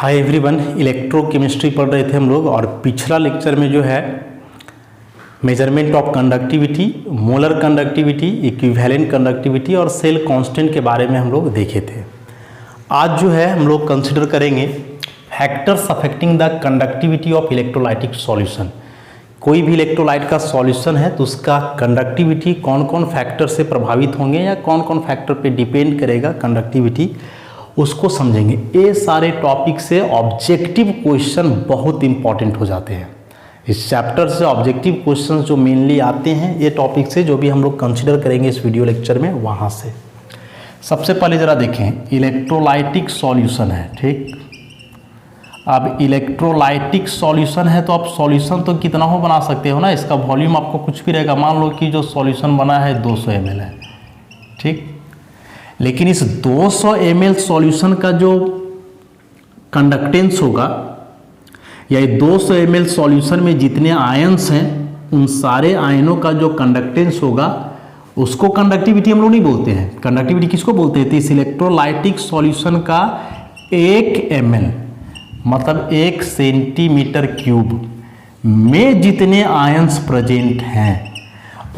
Hi everyone, electrochemistry पढ़ रहे थे हम लोग और पिछला लेक्चर में जो है measurement of conductivity, molar conductivity, equivalent conductivity और सेल कांस्टेंट के बारे में हम लोग देखे थे। आज जो है हम लोग कंसिडर करेंगे factors affecting the conductivity of electrolytic solution. कोई भी इलेक्ट्रोलाइट का सॉल्यूशन है तो उसका कंडक्टिविटी कौन कौन फैक्टर से प्रभावित होंगे या कौन कौन फैक्टर पे डिपेंड करेगा कंडक्टिविटी, उसको समझेंगे। ये सारे टॉपिक से ऑब्जेक्टिव क्वेश्चन बहुत इंपॉर्टेंट हो जाते हैं। इस चैप्टर से ऑब्जेक्टिव क्वेश्चन जो मेनली आते हैं ये टॉपिक से, जो भी हम लोग कंसिडर करेंगे इस वीडियो लेक्चर में, वहाँ से। सबसे पहले ज़रा देखें, इलेक्ट्रोलाइटिक सॉल्यूशन है, ठीक। अब इलेक्ट्रोलाइटिक सॉल्यूशन है तो आप सॉल्यूशन तो कितना हो बना सकते हो ना, इसका वॉल्यूम आपको कुछ भी रहेगा। मान लो कि जो सॉल्यूशन बना है 200 ml है, ठीक। लेकिन इस 200 ml सॉल्यूशन का जो कंडक्टेंस होगा या 200 ml सॉल्यूशन में जितने आयंस हैं उन सारे आयनों का जो कंडक्टेंस होगा उसको कंडक्टिविटी हम लोग नहीं बोलते हैं। कंडक्टिविटी किसको बोलते हैं? तो इस इलेक्ट्रोलाइटिक सॉल्यूशन का 1 ml मतलब 1 सेंटीमीटर क्यूब में जितने आयंस प्रेजेंट हैं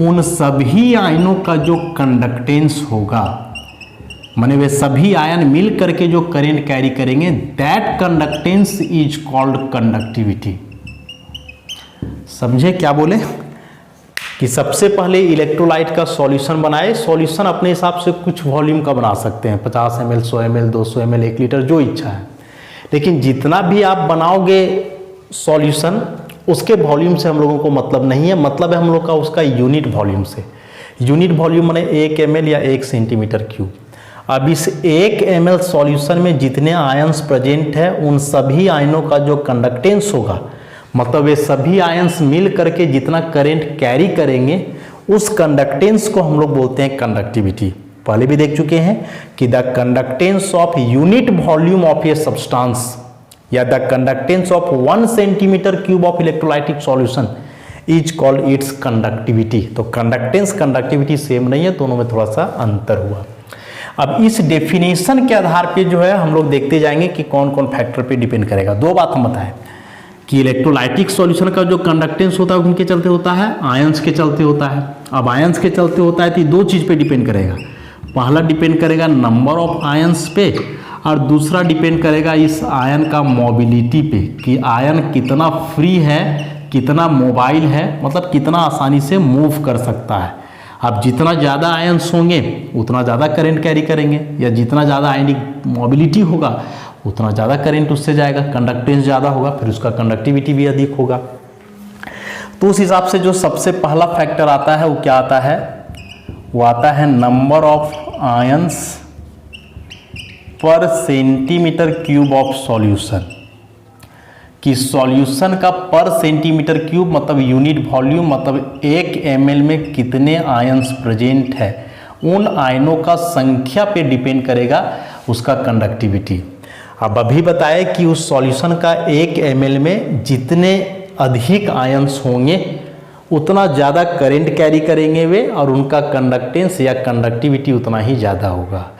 उन सभी आयनों का जो कंडक्टेंस होगा, माने वे सभी आयन मिल करके जो करंट कैरी करेंगे, that conductance is called conductivity. समझे क्या बोले? कि सबसे पहले इलेक्ट्रोलाइट का सॉल्यूशन बनाए। सॉल्यूशन अपने हिसाब से कुछ वॉल्यूम का बना सकते हैं, 50 ml, 100 ml, 200 ml, 1 लीटर, जो इच्छा है। लेकिन जितना भी आप बनाओगे सॉल्यूशन, उसके वॉल्यूम से हम लोगों को मतलब नहीं है। मतलब है हम लोग का उसका यूनिट वॉल्यूम से। यूनिट वॉल्यूम माने 1 ml या 1 सेंटीमीटर क्यूब। अब इस 1 ml सॉल्यूशन में जितने आयंस प्रेजेंट है उन सभी आयनों का जो कंडक्टेंस होगा, मतलब वे सभी आयंस मिल करके जितना करंट कैरी करेंगे, उस कंडक्टेंस को हम लोग बोलते हैं कंडक्टिविटी। पहले भी देख चुके हैं कि the conductance of unit volume of a substance या the conductance of 1 centimetre cube of electrolytic solution is called its conductivity. तो कंडक्टेंस कंडक्टिविटी सेम नहीं है, दोनों में थोड़ा सा अंतर हुआ। अब इस डेफिनेशन के आधार पे जो है हम लोग देखते जाएंगे कि कौन कौन फैक्टर पे डिपेंड करेगा। दो बात हम बताएं कि इलेक्ट्रोलाइटिक सॉल्यूशन का जो कंडक्टेंस होता है उनके चलते होता है, आयंस के चलते होता है। अब आयंस के चलते होता है तो दो चीज़ पे डिपेंड करेगा। पहला डिपेंड करेगा नंबर ऑफ आयंस पे और दूसरा डिपेंड करेगा इस आयन का मोबिलिटी पे, कि आयन कितना फ्री है, कितना मोबाइल है, मतलब कितना आसानी से मूव कर सकता है। अब जितना ज़्यादा आयंस होंगे उतना ज़्यादा करंट कैरी करेंगे, या जितना ज़्यादा आयनिक मोबिलिटी होगा उतना ज़्यादा करंट उससे जाएगा, कंडक्टेंस ज़्यादा होगा, फिर उसका कंडक्टिविटी भी अधिक होगा। तो उस हिसाब से जो सबसे पहला फैक्टर आता है वो क्या आता है? वो आता है नंबर ऑफ आयंस पर सेंटीमीटर क्यूब ऑफ सॉल्यूशन। कि सॉल्यूशन का पर सेंटीमीटर क्यूब मतलब यूनिट वॉल्यूम, मतलब 1 ml में कितने आयंस प्रेजेंट है, उन आयनों का संख्या पे डिपेंड करेगा उसका कंडक्टिविटी। अब अभी बताया कि उस सॉल्यूशन का 1 ml में जितने अधिक आयंस होंगे उतना ज़्यादा करंट कैरी करेंगे वे, और उनका कंडक्टेंस या कंडक्टिविटी उतना ही ज़्यादा होगा।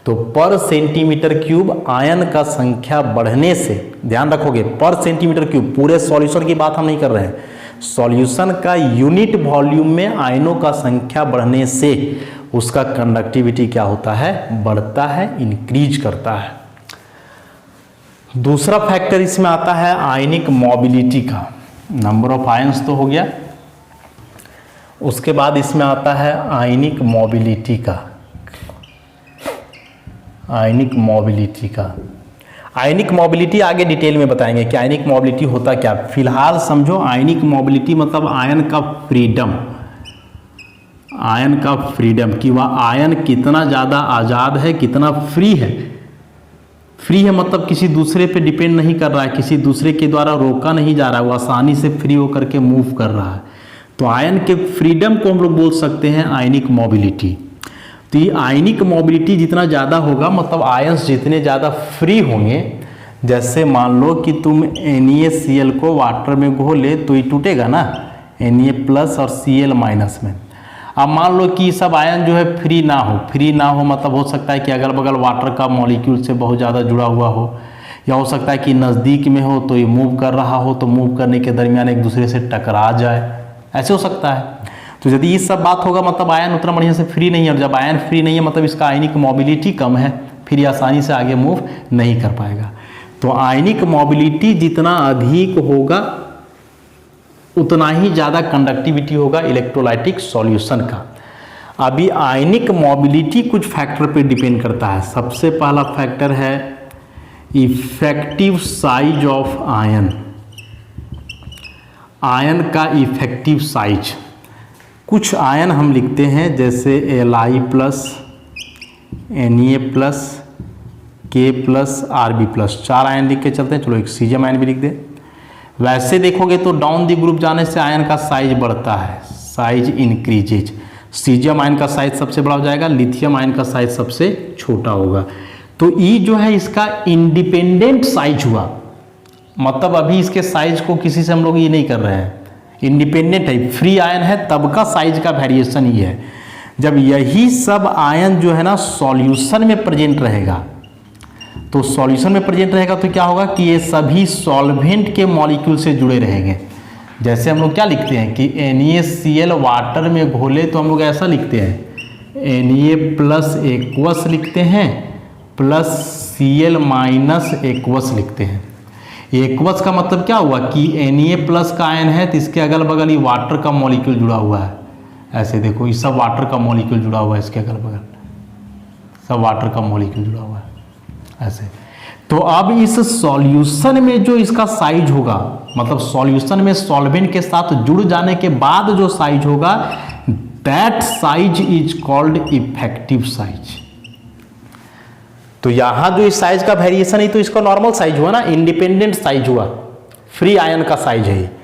तो पर सेंटीमीटर क्यूब आयन का संख्या बढ़ने से, ध्यान रखोगे, पर सेंटीमीटर क्यूब, पूरे सॉल्यूशन की बात हम नहीं कर रहे हैं। सॉल्यूशन का यूनिट वॉल्यूम में आयनों का संख्या बढ़ने से उसका कंडक्टिविटी क्या होता है? बढ़ता है, इंक्रीज करता है। दूसरा फैक्टर इसमें आता है आयनिक मोबिलिटी का। नंबर ऑफ आयंस तो हो गया, उसके बाद इसमें आता है आयनिक मोबिलिटी का। आयनिक मोबिलिटी का, आयनिक मोबिलिटी आगे डिटेल में बताएंगे कि आयनिक मोबिलिटी होता क्या। फिलहाल समझो आयनिक मोबिलिटी मतलब आयन का फ्रीडम। आयन का फ्रीडम कि वह आयन कितना ज़्यादा आज़ाद है, कितना फ्री है। फ्री है मतलब किसी दूसरे पे डिपेंड नहीं कर रहा है, किसी दूसरे के द्वारा रोका नहीं जा रहा है, वो आसानी से फ्री होकर के मूव कर रहा है। तो आयन के फ्रीडम को हम लोग बोल सकते हैं आयनिक मोबिलिटी। तो ये आयनिक मोबिलिटी जितना ज़्यादा होगा, मतलब आयंस जितने ज़्यादा फ्री होंगे, जैसे मान लो कि तुम NaCl को वाटर में घोले तो ये टूटेगा ना, Na+ और Cl- में। अब मान लो कि सब आयन जो है फ्री ना हो मतलब हो सकता है कि अगल बगल वाटर का मॉलिक्यूल से बहुत ज़्यादा जुड़ा हुआ हो, या हो सकता है कि नज़दीक में हो तो ये मूव कर रहा हो, तो मूव करने के दरमियान एक दूसरे से टकरा जाए, ऐसे हो सकता है। तो यदि ये सब बात होगा मतलब आयन उतना बढ़िया से फ्री नहीं है, और जब आयन फ्री नहीं है मतलब इसका आयनिक मोबिलिटी कम है, फिर ये आसानी से आगे मूव नहीं कर पाएगा। तो आयनिक मोबिलिटी जितना अधिक होगा उतना ही ज़्यादा कंडक्टिविटी होगा इलेक्ट्रोलाइटिक सॉल्यूशन का। अभी आयनिक मोबिलिटी कुछ फैक्टर पे डिपेंड करता है। सबसे पहला फैक्टर है effective size of ion, ion का इफेक्टिव साइज। कुछ आयन हम लिखते हैं जैसे Li plus, Na plus, K plus, Rb plus, 4 ion लिख के चलते हैं। चलो एक सीजियम आयन भी लिख दे। वैसे देखोगे तो डाउन दी ग्रुप जाने से आयन का साइज बढ़ता है, साइज इंक्रीजेज। सीजियम आयन का साइज सबसे बड़ा हो जाएगा, लिथियम आयन का साइज सबसे छोटा होगा। तो ई जो है इसका इंडिपेंडेंट साइज हुआ, मतलब अभी इसके साइज को किसी से हम लोग ये नहीं कर रहे हैं, इंडिपेंडेंट है, फ्री आयन है, तब का साइज का वेरिएशन ही है। जब यही सब आयन जो है ना सॉल्यूशन में प्रेजेंट रहेगा, तो सॉल्यूशन में प्रेजेंट रहेगा तो क्या होगा कि ये सभी सॉल्वेंट के मॉलिक्यूल से जुड़े रहेंगे। जैसे हम लोग क्या लिखते हैं कि NaCl वाटर में घोले तो हम लोग ऐसा लिखते हैं Na प्लस एक्वस लिखते हैं, प्लस Cl माइनस एक्वस लिखते हैं। एक्वस का मतलब क्या हुआ कि Na प्लस का आयन है तो इसके अगल बगल ये वाटर का मॉलिक्यूल जुड़ा हुआ है। ऐसे देखो ये सब वाटर का मॉलिक्यूल जुड़ा हुआ है, इसके अगल बगल सब वाटर का मॉलिक्यूल जुड़ा हुआ है ऐसे। तो अब इस सॉल्यूशन में जो इसका साइज होगा, मतलब सॉल्यूशन में सॉल्वेंट के साथ जुड़ जाने के बाद जो साइज होगा, that size is called effective size. तो यहां जो इस साइज का वेरिएशन है तो इसका नॉर्मल साइज हुआ ना, इंडिपेंडेंट साइज हुआ, फ्री आयन का साइज है।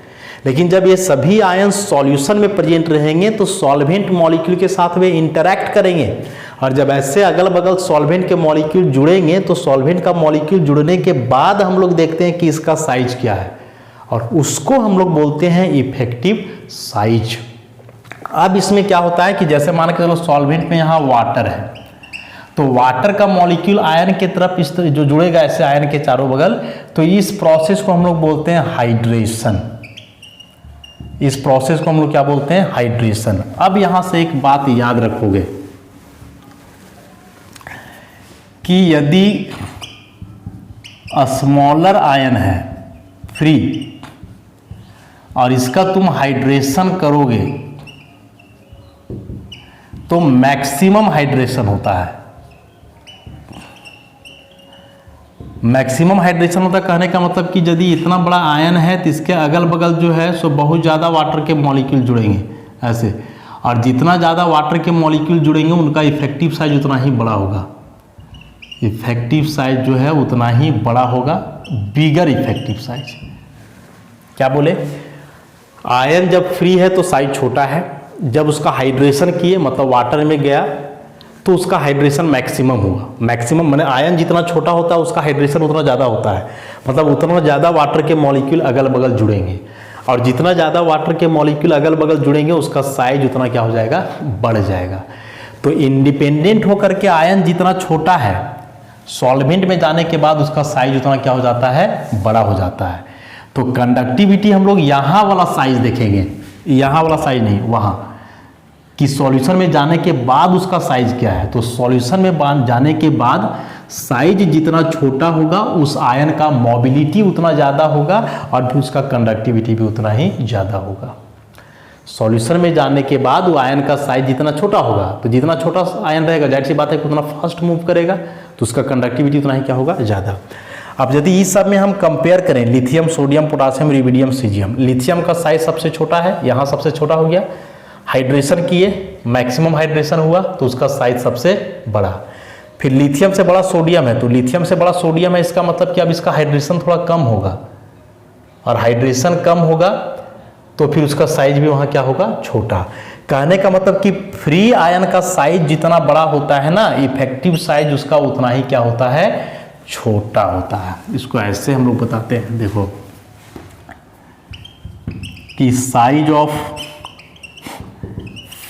लेकिन जब ये सभी आयन सॉल्यूशन में प्रेजेंट रहेंगे तो सॉल्वेंट मॉलिक्यूल के साथ वे इंटरैक्ट करेंगे, और जब ऐसे अगल बगल सॉल्वेंट के मॉलिक्यूल जुड़ेंगे तो सॉल्वेंट का मॉलिक्यूल जुड़ने के बाद हम लोग देखते हैं कि इसका साइज क्या है, और उसको हम लोग बोलते हैं इफेक्टिव साइज। अब इसमें क्या होता है कि जैसे मान के चलो सॉल्वेंट में यहाँ वाटर है, तो वाटर का मॉलिक्यूल आयन के तरफ इस तरह जो जुड़ेगा ऐसे आयन के चारों बगल, तो इस प्रोसेस को हम लोग बोलते हैं हाइड्रेशन। इस प्रोसेस को हम लोग क्या बोलते हैं, हाइड्रेशन। अब यहां से एक बात याद रखोगे कि यदि स्मॉलर आयन है फ्री और इसका तुम हाइड्रेशन करोगे तो मैक्सिमम हाइड्रेशन होता है। मैक्सिमम हाइड्रेशन होता है कहने का मतलब कि यदि इतना बड़ा आयन है तो इसके अगल बगल जो है सो बहुत ज़्यादा वाटर के मॉलिक्यूल जुड़ेंगे ऐसे, और जितना ज़्यादा वाटर के मॉलिक्यूल जुड़ेंगे उनका इफेक्टिव साइज उतना ही बड़ा होगा। इफेक्टिव साइज जो है उतना ही बड़ा होगा, बिगर इफेक्टिव साइज। क्या बोले, आयन जब फ्री है तो साइज छोटा है, जब उसका हाइड्रेशन किए मतलब वाटर में गया तो उसका हाइड्रेशन मैक्सिमम हुआ। मैक्सिमम माने आयन जितना छोटा होता है उसका हाइड्रेशन उतना ज़्यादा होता है, मतलब उतना ज़्यादा वाटर के मॉलिक्यूल अगल बगल जुड़ेंगे, और जितना ज़्यादा वाटर के मॉलिक्यूल अगल बगल जुड़ेंगे उसका साइज उतना क्या हो जाएगा, बढ़ जाएगा। तो इंडिपेंडेंट होकर के आयन जितना छोटा है सॉल्वेंट में जाने के बाद उसका साइज उतना क्या हो जाता है, बड़ा हो जाता है। तो कंडक्टिविटी हम लोग यहाँ वाला साइज देखेंगे, यहाँ वाला साइज नहीं, वहाँ कि सॉल्यूशन में जाने के बाद उसका साइज क्या है। तो सॉल्यूशन में जाने के बाद साइज जितना छोटा होगा उस आयन का मोबिलिटी उतना ज़्यादा होगा और फिर उसका कंडक्टिविटी भी उतना ही ज़्यादा होगा। सॉल्यूशन में जाने के बाद वो आयन का साइज जितना छोटा होगा, तो जितना छोटा आयन रहेगा जाहिर सी बात है कि उतना फास्ट मूव करेगा, तो उसका कंडक्टिविटी उतना ही क्या होगा, ज़्यादा। अब यदि इस सब में हम कंपेयर करें lithium, sodium, potassium, rubidium, caesium, lithium का साइज सबसे छोटा है, यहाँ सबसे छोटा हो गया। हाइड्रेशन किए, मैक्सिमम हाइड्रेशन हुआ तो उसका साइज सबसे बड़ा। फिर लिथियम से बड़ा सोडियम है, तो लिथियम से बड़ा सोडियम है, इसका मतलब कि अब इसका हाइड्रेशन थोड़ा कम होगा, और हाइड्रेशन कम होगा तो फिर उसका साइज भी वहाँ क्या होगा, छोटा। कहने का मतलब कि फ्री आयन का साइज जितना बड़ा होता है ना, इफेक्टिव साइज उसका उतना ही क्या होता है, छोटा होता है। इसको ऐसे हम लोग बताते हैं, देखो कि साइज ऑफ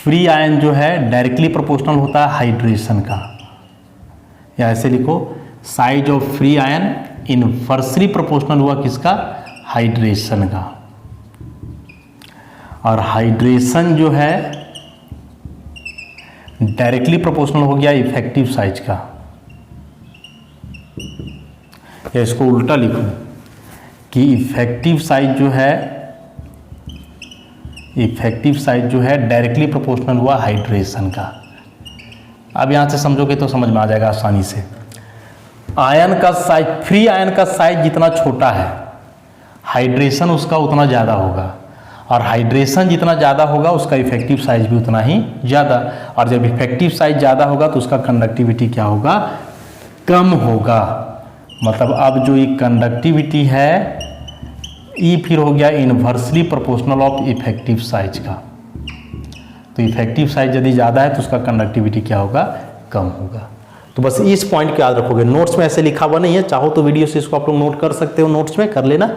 फ्री आयन जो है डायरेक्टली प्रोपोर्शनल होता है हाइड्रेशन का, या ऐसे लिखो size of free ion inversely proportional हुआ किसका, हाइड्रेशन का, और हाइड्रेशन जो है डायरेक्टली प्रोपोर्शनल हो गया इफेक्टिव साइज का। या इसको उल्टा लिखूं कि इफेक्टिव साइज जो है डायरेक्टली प्रोपोर्शनल हुआ हाइड्रेशन का। अब यहां से समझोगे तो समझ में आ जाएगा आसानी से। आयन का साइज, फ्री आयन का साइज जितना छोटा है हाइड्रेशन उसका उतना ज़्यादा होगा, और हाइड्रेशन जितना ज़्यादा होगा उसका इफेक्टिव साइज भी उतना ही ज़्यादा, और जब इफेक्टिव साइज ज़्यादा होगा तो उसका कंडक्टिविटी क्या होगा, कम होगा। मतलब अब जो ये कंडक्टिविटी है ये फिर हो गया inversely proportional of effective size का। तो इफेक्टिव साइज यदि ज़्यादा है तो उसका कंडक्टिविटी क्या होगा, कम होगा। तो बस इस पॉइंट को याद रखोगे। नोट्स में ऐसे लिखा हुआ नहीं है, चाहो तो वीडियो से इसको आप लोग नोट कर सकते हो, नोट्स में कर लेना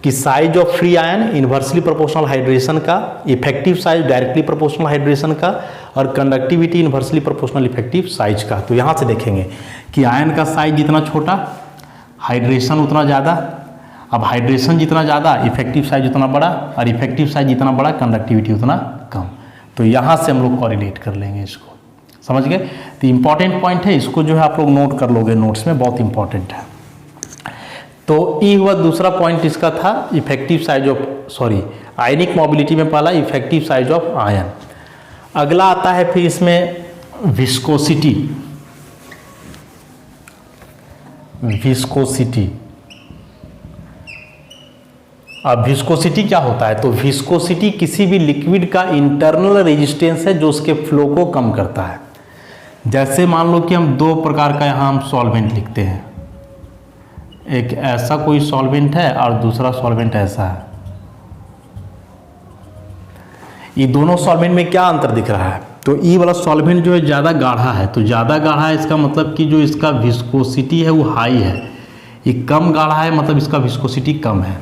कि size of free ion inversely proportional hydration का, effective size directly proportional hydration का, और conductivity inversely proportional effective size का। तो यहाँ से देखेंगे कि आयन का साइज जितना छोटा हाइड्रेशन उतना ज़्यादा, अब हाइड्रेशन जितना ज़्यादा इफेक्टिव साइज उतना बड़ा, और इफेक्टिव साइज जितना बड़ा कंडक्टिविटी उतना कम। तो यहाँ से हम लोग कॉरिलेट कर लेंगे इसको, समझ गए। तो इंपॉर्टेंट पॉइंट है, इसको जो है आप लोग नोट कर लोगे, नोट्स में बहुत इंपॉर्टेंट है। तो ये हुआ दूसरा पॉइंट इसका था effective size of ionic mobility में पहला इफेक्टिव साइज ऑफ आयन। अगला आता है फिर इसमें विस्कोसिटी। अब विस्कोसिटी क्या होता है, तो विस्कोसिटी किसी भी लिक्विड का इंटरनल रेजिस्टेंस है जो उसके फ्लो को कम करता है। जैसे मान लो कि हम दो प्रकार का यहाँ हम सॉल्वेंट लिखते हैं, एक ऐसा कोई सॉल्वेंट है और दूसरा सॉल्वेंट ऐसा है। ये दोनों सॉल्वेंट में क्या अंतर दिख रहा है, तो ये वाला सॉल्वेंट जो है ज़्यादा गाढ़ा है, तो ज़्यादा गाढ़ा है इसका मतलब कि जो इसका विस्कोसिटी है वो हाई है। ये कम गाढ़ा है मतलब इसका विस्कोसिटी कम है।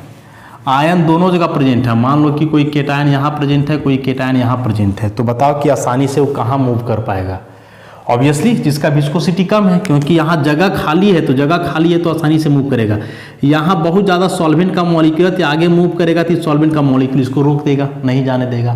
आयन दोनों जगह प्रेजेंट है, मान लो कि कोई केटायन यहाँ प्रेजेंट है, कोई केटायन यहाँ प्रेजेंट है, तो बताओ कि आसानी से वो कहाँ मूव कर पाएगा। ऑब्वियसली जिसका विस्कोसिटी कम है, क्योंकि यहाँ जगह खाली है, तो जगह खाली है तो आसानी से मूव करेगा। यहाँ बहुत ज़्यादा सॉल्वेंट का मॉलिक्यूल है, आगे मूव करेगा तो सॉल्वेंट का मॉलिक्यूल इसको रोक देगा, नहीं जाने देगा।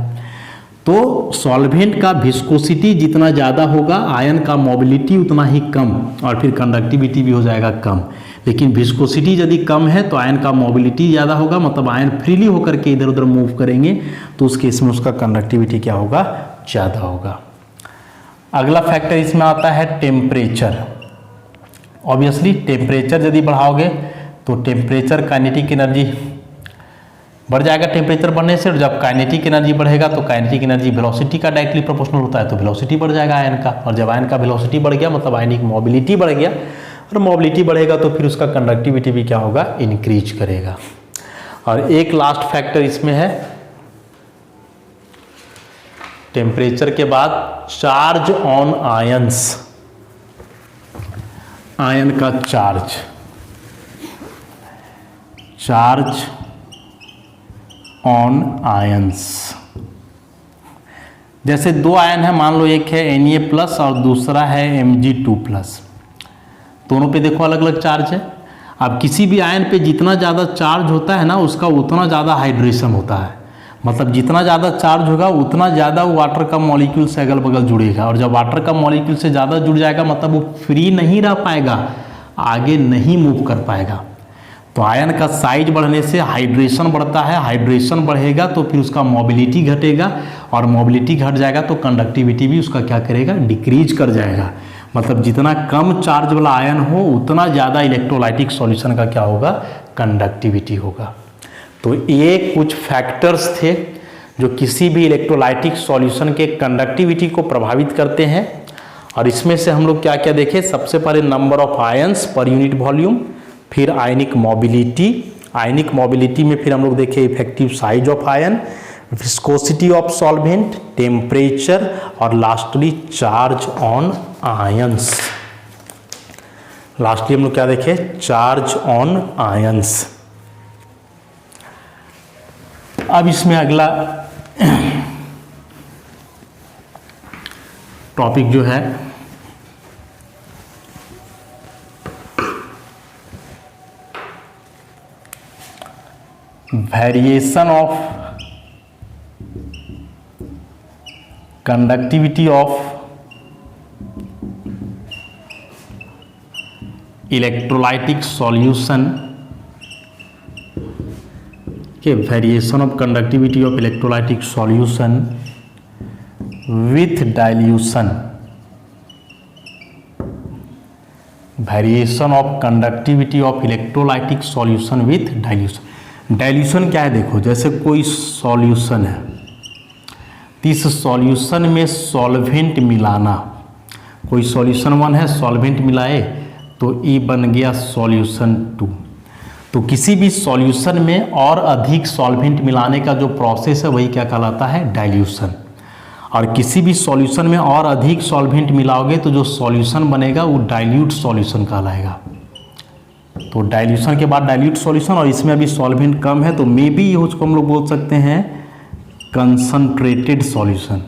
तो सॉल्वेंट का विस्कोसिटी जितना ज़्यादा होगा आयन का मोबिलिटी उतना ही कम, और फिर कंडक्टिविटी भी हो जाएगा कम। लेकिन विस्कोसिटी यदि कम है तो आयन का मोबिलिटी ज़्यादा होगा, मतलब आयन फ्रीली होकर के इधर उधर मूव करेंगे, तो उस केस में उसका कंडक्टिविटी क्या होगा, ज़्यादा होगा। अगला फैक्टर इसमें आता है टेम्परेचर। ऑब्वियसली टेम्परेचर यदि बढ़ाओगे तो टेम्परेचर काइनेटिक एनर्जी बढ़ जाएगा टेम्परेचर बढ़ने से, और जब काइनेटिक एनर्जी बढ़ेगा तो काइनेटिक एनर्जी वेलोसिटी का डायरेक्टली प्रोपोर्शनल होता है, तो वेलोसिटी बढ़ जाएगा आयन का, और जब आयन का वेलोसिटी बढ़ गया मतलब आयनिक मोबिलिटी बढ़ गया, और मोबिलिटी बढ़ेगा तो फिर उसका कंडक्टिविटी भी क्या होगा, इंक्रीज करेगा। और एक लास्ट फैक्टर इसमें है टेम्परेचर के बाद चार्ज ऑन आयंस, आयन का चार्ज ऑन आयंस। जैसे दो आयन है, मान लो एक है Na+ और दूसरा है Mg2+, दोनों पे देखो अलग अलग चार्ज है। अब किसी भी आयन पे जितना ज़्यादा चार्ज होता है ना उसका उतना ज़्यादा हाइड्रेशन होता है, मतलब जितना ज़्यादा चार्ज होगा उतना ज़्यादा वो वाटर का मॉलिक्यूल से अगल बगल जुड़ेगा, और जब वाटर का मॉलिक्यूल से ज़्यादा जुड़ जाएगा मतलब वो फ्री नहीं रह पाएगा, आगे नहीं मूव कर पाएगा। तो आयन का साइज बढ़ने से हाइड्रेशन बढ़ता है, हाइड्रेशन बढ़ेगा तो फिर उसका मोबिलिटी घटेगा, और मोबिलिटी घट जाएगा तो कंडक्टिविटी भी उसका क्या करेगा, डिक्रीज कर जाएगा। मतलब जितना कम चार्ज वाला आयन हो उतना ज़्यादा इलेक्ट्रोलाइटिक सॉल्यूशन का क्या होगा, कंडक्टिविटी होगा। तो ये कुछ फैक्टर्स थे जो किसी भी इलेक्ट्रोलाइटिक सॉल्यूशन के कंडक्टिविटी को प्रभावित करते हैं। और इसमें से हम लोग क्या क्या देखें, सबसे पहले number of ions per unit volume, फिर आयनिक मोबिलिटी, आयनिक मोबिलिटी में फिर हम लोग देखें effective size of ion, viscosity of solvent, temperature, और lastly charge on ions. Lastly हम लोग क्या देखें, चार्ज ऑन आयंस। अब इसमें अगला टॉपिक जो है variation of conductivity of electrolytic solution के variation of conductivity of electrolytic solution with dilution, variation of conductivity of electrolytic solution with dilution. Dilution क्या है, देखो जैसे कोई सॉल्यूशन है, इस सॉल्यूशन में सॉल्वेंट मिलाना, कोई सॉल्यूशन 1 है, सॉल्वेंट मिलाए तो ये बन गया सॉल्यूशन 2। तो किसी भी सॉल्यूशन में और अधिक सॉल्वेंट मिलाने का जो प्रोसेस है वही क्या कहलाता है, डाइल्यूशन। और किसी भी सॉल्यूशन में और अधिक सॉल्वेंट मिलाओगे तो जो सॉल्यूशन बनेगा वो डाइल्यूट सॉल्यूशन कहलाएगा। तो डाइल्यूशन के बाद डाइल्यूट सॉल्यूशन, और इसमें अभी सॉल्वेंट कम है तो मे बी उसको हम लोग बोल सकते हैं कंसंट्रेटेड सॉल्यूशन,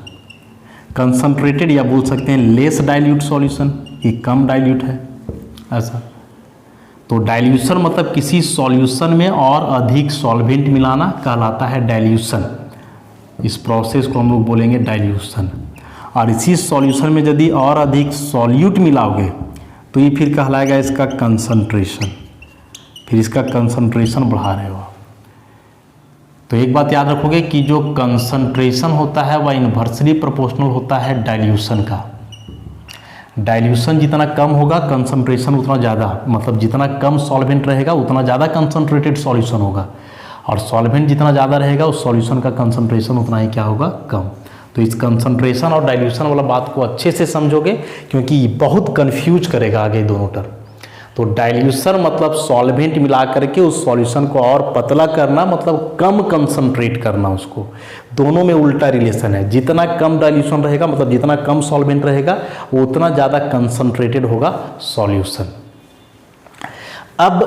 कंसंट्रेटेड, या बोल सकते हैं लेस डाइल्यूट सॉल्यूशन, ये कम डाइल्यूट है ऐसा। तो डाइल्यूशन मतलब किसी सॉल्यूशन में और अधिक सॉल्वेंट मिलाना कहलाता है डाइल्यूशन। इस प्रोसेस को हम लोग बोलेंगे डाइल्यूशन। और इसी सॉल्यूशन में यदि और अधिक सॉल्यूट मिलाओगे तो ये फिर कहलाएगा इसका कंसंट्रेशन, फिर इसका कंसंट्रेशन बढ़ा रहे हो। तो एक बात याद रखोगे कि जो कंसंट्रेशन होता है वह इन्वर्सली प्रोपोर्शनल होता है डाइल्यूशन का। डाइल्यूशन जितना कम होगा कंसंट्रेशन उतना ज़्यादा, मतलब जितना कम सॉल्वेंट रहेगा उतना ज़्यादा कंसंट्रेटेड सॉल्यूशन होगा, और सॉल्वेंट जितना ज़्यादा रहेगा उस सॉल्यूशन का कंसंट्रेशन उतना ही क्या होगा, कम। तो इस कंसंट्रेशन और डाइल्यूशन वाला बात को अच्छे से समझोगे क्योंकि ये बहुत कंफ्यूज करेगा आगे दोनों टर्म। तो डाइल्यूशन मतलब सॉल्वेंट मिला करके उस सॉल्यूशन को और पतला करना, मतलब कम कंसंट्रेट करना उसको। दोनों में उल्टा रिलेशन है, जितना कम डाइल्यूशन रहेगा मतलब जितना कम सॉल्वेंट रहेगा वो उतना ज़्यादा कंसंट्रेटेड होगा सॉल्यूशन। अब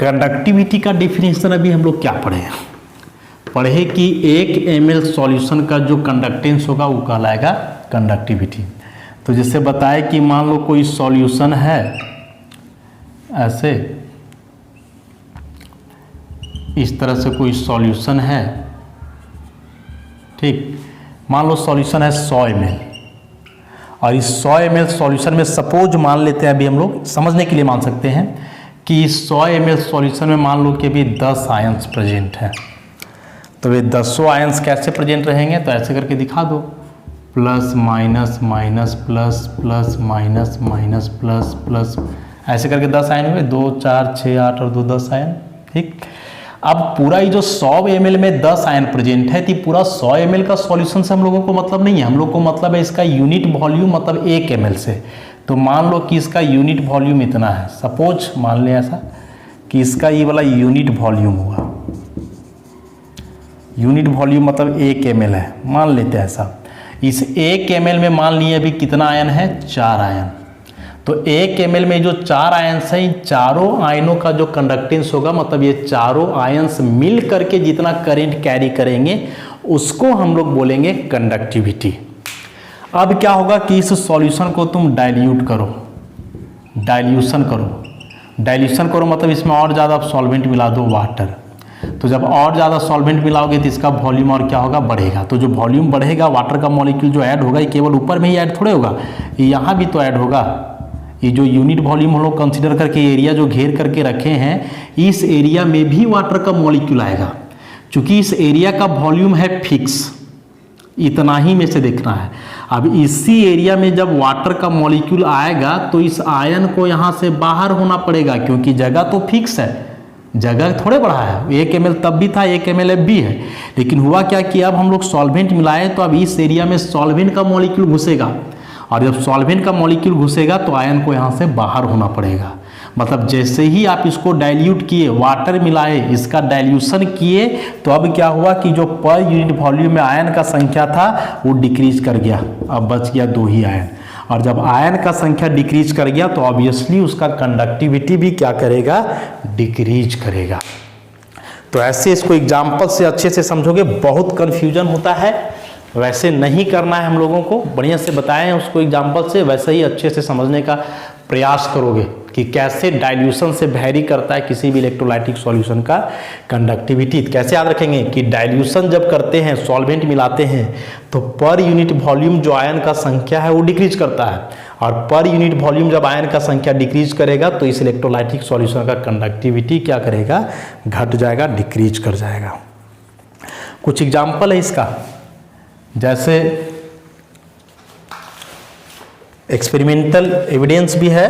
कंडक्टिविटी का डेफिनेशन अभी हम लोग क्या पढ़े कि 1 ml सॉल्यूशन का जो कंडक्टेंस होगा वो कहलाएगा कंडक्टिविटी। तो जैसे बताए कि मान लो कोई सॉल्यूशन है ऐसे, इस तरह से कोई सॉल्यूशन है, ठीक, मान लो सॉल्यूशन है 100 ml, और इस 100 ml सॉल्यूशन में सपोज मान लेते हैं, अभी हम लोग समझने के लिए मान सकते हैं कि 100 ml सॉल्यूशन में मान लो कि अभी 10 आयंस प्रेजेंट हैं। तो वे 10 आयंस कैसे प्रेजेंट रहेंगे, तो ऐसे करके दिखा दो, plus minus minus plus plus minus minus plus plus, ऐसे करके 10 आयन हुए, 2 4 6 8 और 2 10 आयन, ठीक। अब पूरा ये जो 100 ml में 10 आयन प्रेजेंट है, तो पूरा 100 ml का सॉल्यूशन से हम लोगों को मतलब नहीं है, हम लोग को मतलब है इसका यूनिट वॉल्यूम, मतलब 1 ml से। तो मान लो कि इसका यूनिट वॉल्यूम इतना है, सपोज मान लें ऐसा कि इसका ये वाला यूनिट वॉल्यूम हुआ, यूनिट वॉल्यूम मतलब 1 ml है, मान लेते हैं ऐसा। इस 1 ml में मान लिए अभी कितना आयन है, 4 आयन। तो 1 ml में जो 4 आयंस हैं, इन चारों आयनों का जो कंडक्टेंस होगा, मतलब ये चारों आयंस मिल करके जितना करंट कैरी करेंगे उसको हम लोग बोलेंगे कंडक्टिविटी। अब क्या होगा कि इस सॉल्यूशन को तुम डाइल्यूट करो, डाइल्यूशन करो मतलब इसमें और ज़्यादा सॉल्वेंट मिला दो, वाटर। तो जब और ज़्यादा सॉल्वेंट मिलाओगे तो इसका वॉल्यूम और क्या होगा, बढ़ेगा। तो जो वॉल्यूम बढ़ेगा, वाटर का मॉलिक्यूल जो ऐड होगा ये केवल ऊपर में ही ऐड थोड़े होगा, यहाँ भी तो ऐड होगा। ये जो यूनिट वॉल्यूम हम लोग कंसिडर करके एरिया जो घेर करके रखे हैं, इस एरिया में भी वाटर का मॉलिक्यूल आएगा। चूंकि इस एरिया का वॉल्यूम है फिक्स, इतना ही में से देखना है। अब इसी एरिया में जब वाटर का मॉलिक्यूल आएगा तो इस आयन को यहाँ से बाहर होना पड़ेगा, क्योंकि जगह तो फिक्स है, जगह थोड़े बढ़ा है। 1 ml तब भी था, 1 ml अब भी है। लेकिन हुआ क्या कि अब हम लोग सॉल्वेंट मिलाए तो अब इस एरिया में सॉल्वेंट का मॉलिक्यूल घुसेगा, और जब सॉल्वेंट का मॉलिक्यूल घुसेगा तो आयन को यहाँ से बाहर होना पड़ेगा। मतलब जैसे ही आप इसको डाइल्यूट किए, वाटर मिलाए, इसका डाइल्यूशन किए, तो अब क्या हुआ कि जो पर यूनिट वॉल्यूम में आयन का संख्या था वो डिक्रीज कर गया, अब बच गया 2 ही आयन। और जब आयन का संख्या डिक्रीज कर गया तो ऑब्वियसली उसका कंडक्टिविटी भी क्या करेगा, डिक्रीज करेगा। तो ऐसे इसको एग्जाम्पल से अच्छे से समझोगे, बहुत कन्फ्यूजन होता है, वैसे नहीं करना है हम लोगों को, बढ़िया से बताएं उसको एग्जाम्पल से, वैसे ही अच्छे से समझने का प्रयास करोगे कि कैसे डाइल्यूशन से वैरी करता है किसी भी इलेक्ट्रोलाइटिक सॉल्यूशन का कंडक्टिविटी। कैसे याद रखेंगे कि डाइल्यूशन जब करते हैं, सॉल्वेंट मिलाते हैं, तो पर यूनिट वॉल्यूम जो आयन का संख्या है वो डिक्रीज करता है, और पर यूनिट वॉल्यूम जब आयन का संख्या डिक्रीज करेगा तो इस इलेक्ट्रोलाइटिक सॉल्यूशन का कंडक्टिविटी क्या करेगा, घट जाएगा, डिक्रीज कर जाएगा। कुछ एग्जाम्पल है इसका, जैसे एक्सपेरिमेंटल एविडेंस भी है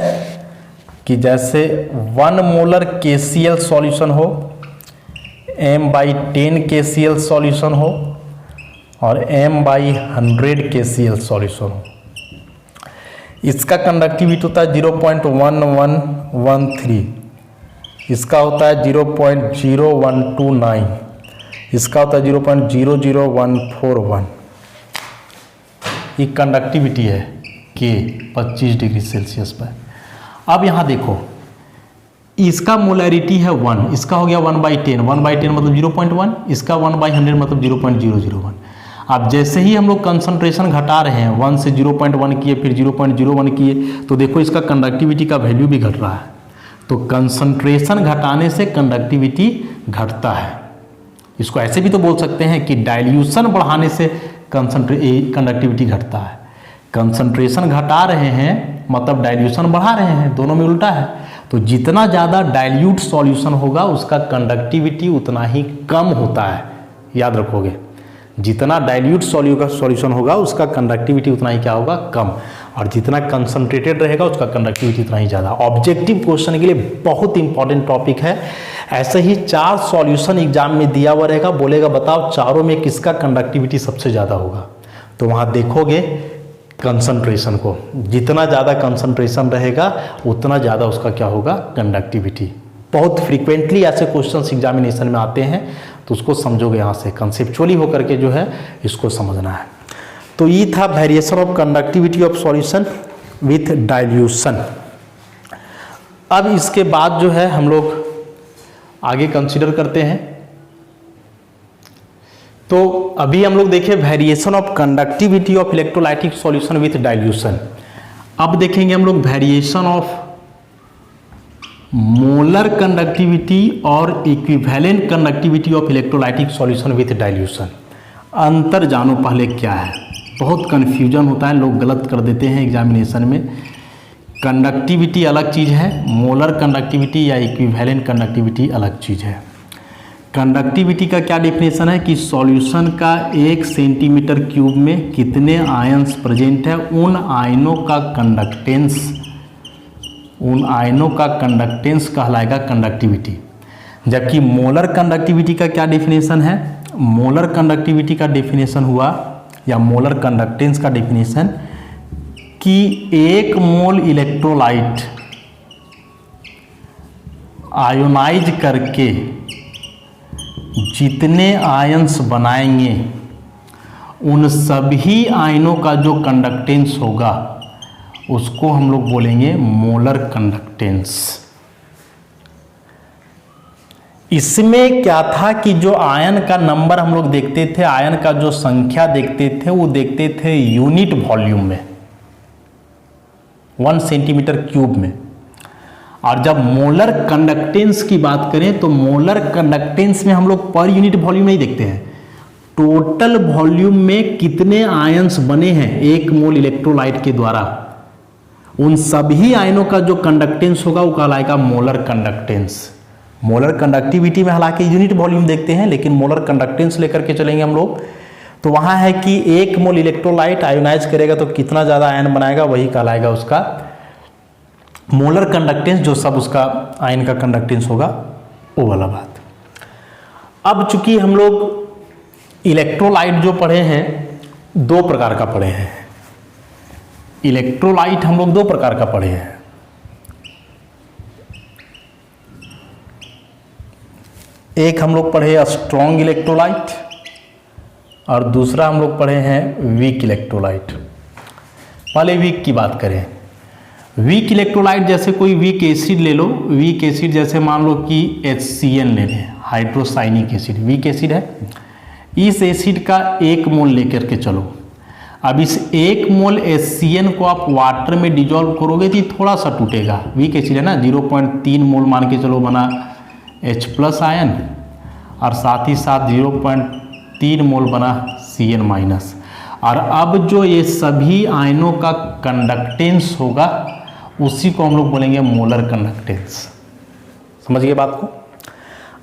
कि जैसे 1 मोलर KCl सॉल्यूशन हो, m/10 KCl सॉल्यूशन हो और m/100 KCl सॉल्यूशन हो, इसका कंडक्टिविटी होता है 0.1113, इसका होता है 0.0129, इसका होता है 0.00141। ये कंडक्टिविटी है के 25 डिग्री सेल्सियस पर। अब यहाँ देखो, इसका मोलैरिटी है 1, इसका हो गया 1/10, 1/10 मतलब 0.1, इसका 1/100 मतलब 0.001। अब जैसे ही हम लोग कंसंट्रेशन घटा रहे हैं, 1 से 0.1 किए, फिर 0.01 किए, तो देखो इसका कंडक्टिविटी का वैल्यू भी घट रहा है। तो कंसंट्रेशन घटाने से कंडक्टिविटी घटता है। इसको ऐसे भी तो बोल सकते हैं कि डाइल्यूशन बढ़ाने से कंडक्टिविटी घटता है। कंसंट्रेशन घटा रहे हैं मतलब डाइल्यूशन बढ़ा रहे हैं, दोनों में उल्टा है। तो जितना ज़्यादा डाइल्यूट सॉल्यूशन होगा उसका कंडक्टिविटी उतना ही कम होता है, याद रखोगे। जितना डाइल्यूट सॉल्यूशन होगा उसका कंडक्टिविटी उतना ही क्या होगा, कम, और जितना कंसंट्रेटेड रहेगा उसका कंडक्टिविटी उतना ही ज़्यादा। ऑब्जेक्टिव क्वेश्चन के लिए बहुत इंपॉर्टेंट टॉपिक है। ऐसे ही 4 सॉल्यूशन एग्जाम में दिया हुआ रहेगा, बोलेगा बताओ चारों में किसका कंडक्टिविटी सबसे ज़्यादा होगा। तो वहाँ देखोगे कंसंट्रेशन को, जितना ज़्यादा कंसंट्रेशन रहेगा उतना ज़्यादा उसका क्या होगा, कंडक्टिविटी। बहुत फ्रीक्वेंटली ऐसे क्वेश्चंस एग्जामिनेशन में आते हैं, तो उसको समझोगे यहाँ से, कंसेप्चुअली होकर के जो है इसको समझना है। तो ये था variation of conductivity of solution with dilution. अब इसके बाद जो है हम लोग आगे कंसीडर करते हैं। तो अभी हम लोग देखें variation of conductivity of electrolytic solution with dilution. अब देखेंगे हम लोग वेरिएशन ऑफ मोलर कंडक्टिविटी और equivalent conductivity of electrolytic solution with dilution. अंतर जानो पहले क्या है, बहुत कन्फ्यूजन होता है, लोग गलत कर देते हैं एग्जामिनेशन में। कंडक्टिविटी अलग चीज़ है, मोलर कंडक्टिविटी या इक्विवेलेंट कंडक्टिविटी अलग चीज़ है। कंडक्टिविटी का क्या डेफिनेशन है कि सॉल्यूशन का 1 सेंटीमीटर क्यूब में कितने आयंस प्रेजेंट है, उन आयनों का कंडक्टेंस कहलाएगा कंडक्टिविटी। जबकि मोलर कंडक्टिविटी का क्या डेफिनेशन है, मोलर कंडक्टिविटी का डेफिनेशन हुआ या मोलर कंडक्टेंस का डेफिनेशन कि 1 मोल इलेक्ट्रोलाइट आयोनाइज करके जितने आयंस बनाएंगे उन सभी आयनों का जो कंडक्टेंस होगा उसको हम लोग बोलेंगे मोलर कंडक्टेंस। इसमें क्या था कि जो आयन का नंबर हम लोग देखते थे, आयन का जो संख्या देखते थे, वो देखते थे यूनिट वॉल्यूम में, 1 सेंटीमीटर क्यूब में। और जब मोलर कंडक्टेंस की बात करें तो मोलर कंडक्टेंस में हम लोग पर यूनिट वॉल्यूम नहीं देखते हैं, टोटल वॉल्यूम में कितने आयंस बने हैं 1 मोल इलेक्ट्रोलाइट के द्वारा, उन सभी आयनों का जो कंडक्टेंस होगा वो कहलाएगा मोलर कंडक्टेंस। मोलर कंडक्टिविटी में हालांकि यूनिट वॉल्यूम देखते हैं, लेकिन मोलर कंडक्टेंस लेकर के चलेंगे हम लोग। तो वहां है कि 1 मोल इलेक्ट्रोलाइट आयोनाइज करेगा तो कितना ज्यादा आयन बनाएगा, वही कहलाएगा उसका मोलर कंडक्टेंस, जो सब उसका आयन का कंडक्टेंस होगा वो वाला बात। अब चूंकि हम लोग इलेक्ट्रोलाइट जो पढ़े हैं 2 प्रकार का पढ़े हैं, इलेक्ट्रोलाइट हम लोग 2 प्रकार का पढ़े हैं। एक हम लोग पढ़े स्ट्रॉन्ग इलेक्ट्रोलाइट और दूसरा हम लोग पढ़े हैं वीक इलेक्ट्रोलाइट। पहले वीक की बात करें, वीक इलेक्ट्रोलाइट जैसे कोई वीक एसिड ले लो, वीक एसिड जैसे मान लो कि HCl ले लें, हाइड्रोसाइनिक एसिड वीक एसिड है। इस एसिड का 1 मोल लेकर के चलो, अब इस 1 मोल HCN को आप वाटर में डिजोल्व करोगे तो थोड़ा सा टूटेगा, वीक एसिड है ना, 0.3 मोल मान के चलो बना H+ आयन, और साथ ही साथ 0.3 मोल बना Cn माइनस। और अब जो ये सभी आयनों का कंडक्टेंस होगा उसी को हम लोग बोलेंगे मोलर कंडक्टेंस। समझ गए बात को।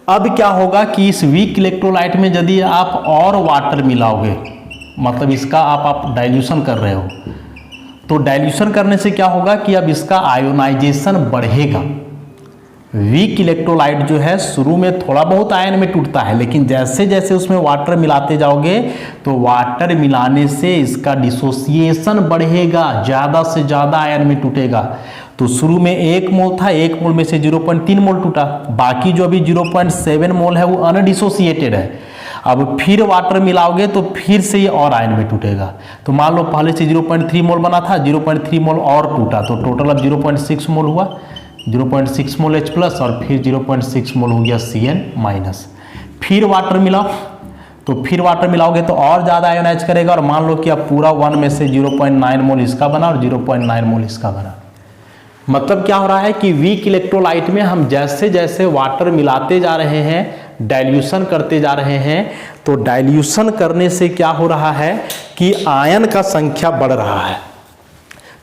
अब क्या होगा कि इस वीक इलेक्ट्रोलाइट में यदि आप और वाटर मिलाओगे, मतलब इसका आप डाइल्यूशन कर रहे हो, तो डाइल्यूशन करने से क्या होगा कि अब इसका आयोनाइजेशन बढ़ेगा। वीक इलेक्ट्रोलाइट जो है शुरू में थोड़ा बहुत आयन में टूटता है, लेकिन जैसे जैसे उसमें वाटर मिलाते जाओगे तो वाटर मिलाने से इसका डिसोसिएशन बढ़ेगा, ज़्यादा से ज़्यादा आयन में टूटेगा। तो शुरू में 1 मोल था, 1 मोल में से 0.3 मोल टूटा, बाकी जो अभी 0.7 मोल है वो अनडिसोसिएटेड है। अब फिर वाटर मिलाओगे तो फिर से ये और आयन में टूटेगा। तो मान लो पहले से 0.3 मोल बना था, 0.3 मोल और टूटा, तो टोटल अब 0.6 मोल हुआ, 0.6 मोल H+ और फिर 0.6 मोल हो गया Cn माइनस। फिर वाटर मिलाओ, तो फिर वाटर मिलाओगे तो और ज़्यादा आयोनाइज करेगा, और मान लो कि अब पूरा 1 में से 0.9 मोल इसका बना और 0.9 मोल इसका बना। मतलब क्या हो रहा है कि वीक इलेक्ट्रोलाइट में हम जैसे जैसे वाटर मिलाते जा रहे हैं, डाइल्यूशन करते जा रहे हैं, तो डाइल्यूशन करने से क्या हो रहा है कि आयन का संख्या बढ़ रहा है।